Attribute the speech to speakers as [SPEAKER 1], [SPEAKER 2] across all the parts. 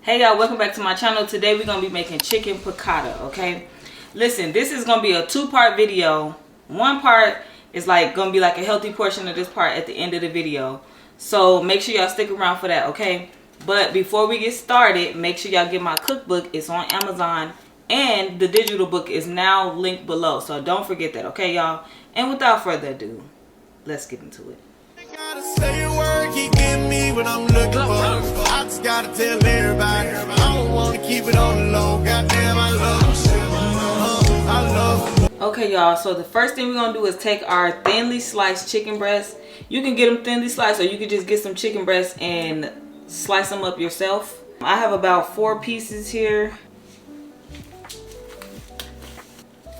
[SPEAKER 1] Hey y'all, welcome back to my channel. Today we're going to be making chicken piccata, okay? Listen, this is going to be a two-part video. One part is like going to be like a healthy portion of this part at the end of the video. So make sure y'all stick around for that, okay? But before we get started, make sure y'all get my cookbook. It's on Amazon and the digital book is now linked below. So don't forget that, okay y'all? And without further ado, let's get into it.
[SPEAKER 2] Gotta say a word, keep giving me what I'm looking for. I just gotta tell everybody, I don't wanna keep it on the low. Goddamn, I love you.
[SPEAKER 1] Okay, y'all, so the first thing we're gonna do is take our thinly sliced chicken breasts. You can get them thinly sliced, or you can just get some chicken breasts and slice them up yourself. I have about 4 pieces here.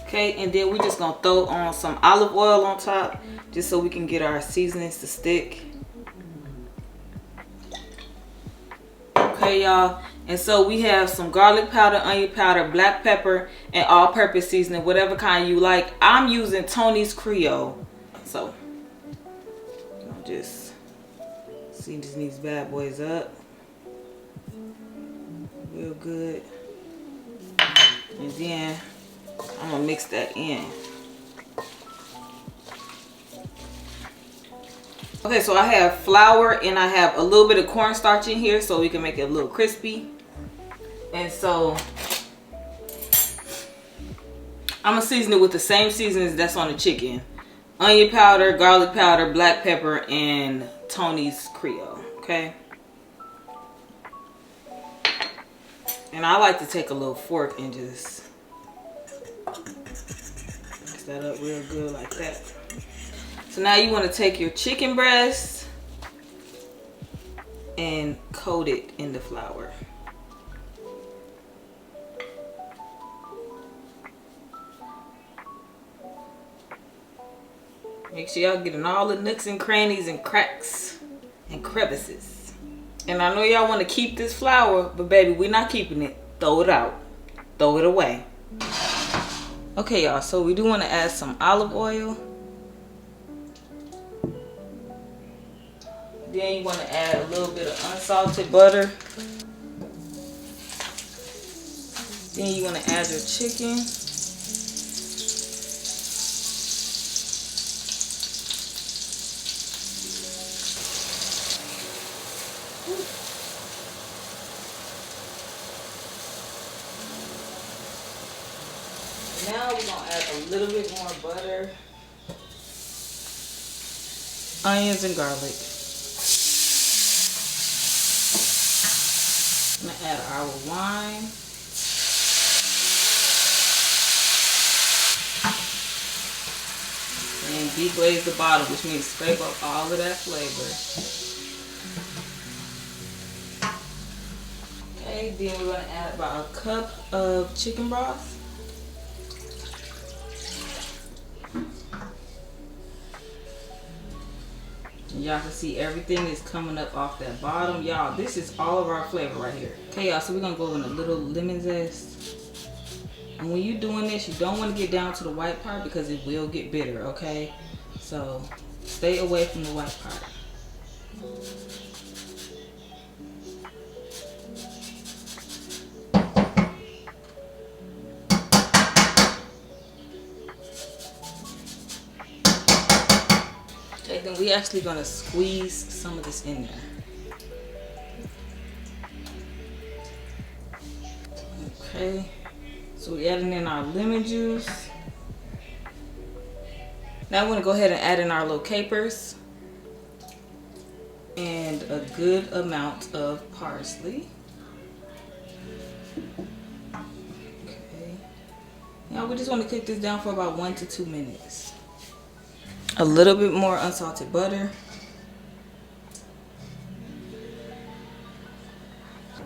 [SPEAKER 1] Okay, and then we're just gonna throw on some olive oil on top, just so we can get our seasonings to stick. Okay, y'all, and so we have some garlic powder, onion powder, black pepper, and all-purpose seasoning, whatever kind you like. I'm using Tony's Creole. So, just season these bad boys up real good, and then I'm gonna mix that in. Okay, so I have flour and I have a little bit of cornstarch in here so we can make it a little crispy. And so I'm gonna season it with the same seasonings that's on the chicken: onion powder, garlic powder, black pepper, and Tony's Creole. Okay. And I like to take a little fork and just mix that up real good like that. So now you want to take your chicken breast and coat it in the flour. Make sure y'all getting all the nooks and crannies and cracks and crevices. And I know y'all want to keep this flour, but baby, we're not keeping it. Throw it out. Throw it away. Okay, y'all, so we do want to add some olive oil. Then you want to add a little bit of unsalted butter. Then you want to add your chicken. Now we're going to add a little bit more butter, onions, and garlic. I'm going to add our wine. And deglaze the bottom, which means scrape up all of that flavor. Okay, then we're going to add about a cup of chicken broth. Y'all can see everything is coming up off that bottom. Y'all, this is all of our flavor right here. Okay, y'all, so we're gonna go in a little lemon zest. And when you're doing this, you don't want to get down to the white part because it will get bitter, okay? So stay away from the white part. Then we actually gonna squeeze some of this in there. Okay, so we're adding in our lemon juice. Now I'm gonna go ahead and add in our little capers and a good amount of parsley. Okay, now we just want to cook this down for about 1 to 2 minutes. A little bit more unsalted butter.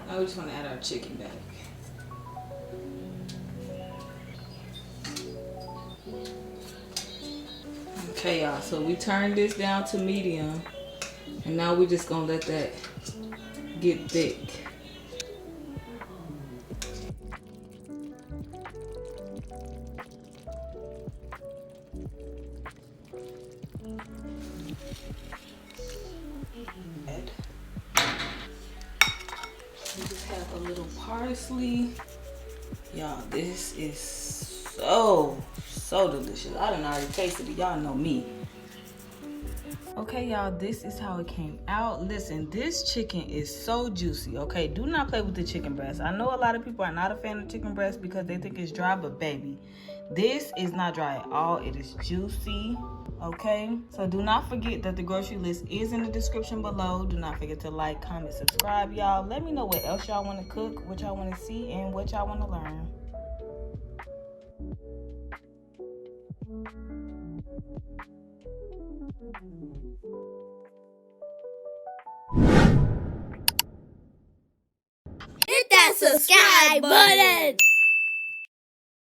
[SPEAKER 1] Now we just want to add our chicken back. Okay, y'all, so we turned this down to medium, and now we're just gonna let that get thick. little parsley. Y'all, this is so delicious. I done already tasted it. Y'all know me. Okay, y'all, this is how it came out. Listen, this chicken is so juicy, okay? Do not play with the chicken breast. I know a lot of people are not a fan of chicken breast because they think it's dry, but baby, this is not dry at all. It is juicy, okay? So do not forget that the grocery list is in the description below. Do not forget to like, comment, subscribe, y'all. Let me know what else y'all want to cook, what y'all want to see, and what y'all want to learn.
[SPEAKER 3] Hit that subscribe button!